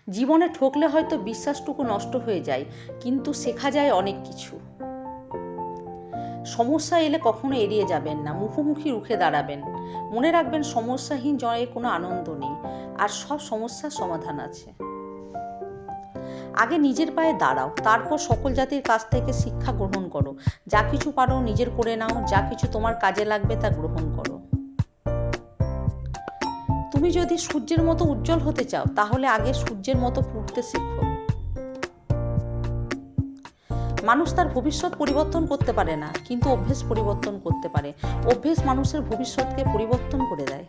জীবনে ঠকলে হয়তো বিশ্বাসটুকু নষ্ট হয়ে যায়, কিন্তু শেখা যায় অনেক কিছু। সমস্যা এলে কখনো এড়িয়ে যাবেন না, মুখোমুখি রুখে দাঁড়াবেন। মনে রাখবেন, সমস্যাহীন জয়ে কোনো আনন্দ নেই, আর সব সমস্যার সমাধান আছে। আগে নিজের পায়ে দাঁড়াও, তারপর সকল জাতির কাছ থেকে শিক্ষা গ্রহণ করো। যা কিছু পারো নিজের করে নাও, যা কিছু তোমার কাজে লাগবে তা গ্রহণ করো। তুমি যদি সূর্যের মতো উজ্জ্বল হতে চাও, তাহলে আগে সূর্যের মতো ফুটতে শিখো। মানুষ তার ভবিষ্যৎ পরিবর্তন করতে পারে না, কিন্তু অভ্যেস পরিবর্তন করতে পারে। অভ্যেস মানুষের ভবিষ্যৎকে পরিবর্তন করে দেয়।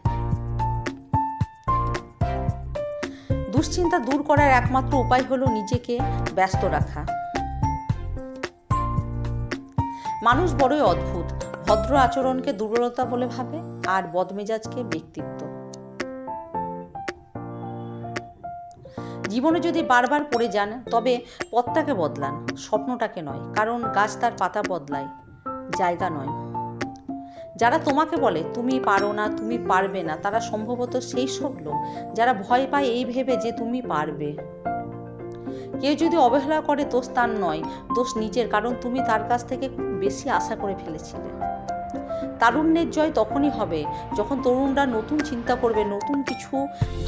দুশ্চিন্তা দূর করার একমাত্র উপায় হলো নিজেকে ব্যস্ত রাখা। মানুষ বড়ই অদ্ভুত, ভদ্র আচরণকে দুর্বলতা বলে ভাবে, আর বদমেজাজকে ব্যক্তিত্ব। জীবনে যদি বারবার পড়ে যান, তবে পথটাকে বদলান, স্বপ্নটাকে নয়। কারণ গাছ তার পাতা বদলায়, জায়গা নয়। যারা তোমাকে বলে তুমি পারো না, তুমি পারবে না, তারা সম্ভবত সেই সব লোক যারা ভয় পায় এই ভেবে যে তুমি পারবে। কেউ যদি অবহেলা করে, দোষ তার নয়, দোষ নিজের, কারণ তুমি তার কাছ থেকে খুব বেশি আশা করে ফেলেছিলে। তারুণ্যের জয় তখনই হবে যখন তরুণরা নতুন চিন্তা করবে, নতুন কিছু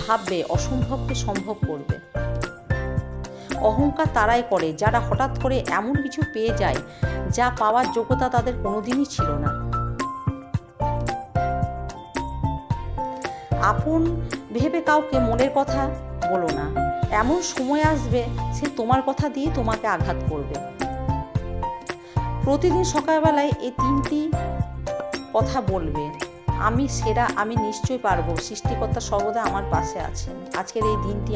ভাববে, অসম্ভবকে সম্ভব করবে। অহংকার তারাই করে যারা হঠাৎ করে এমন কিছু পেয়ে যায় যা পাওয়ার যোগ্যতা তাদের কোনোদিনই ছিল না। আপন ভেবে কাউকে মনের কথা বলো না, এমন সময় আসবে সে তোমার কথা দিয়ে তোমাকে আঘাত করবে। প্রতিদিন সকালবেলায় এই 3টি কথা বলবে, আমি সেরা, আমি নিশ্চয়ই পারবো, সৃষ্টিকর্তা সর্বদা আমার পাশে আছেন। আজকের এই দিনটি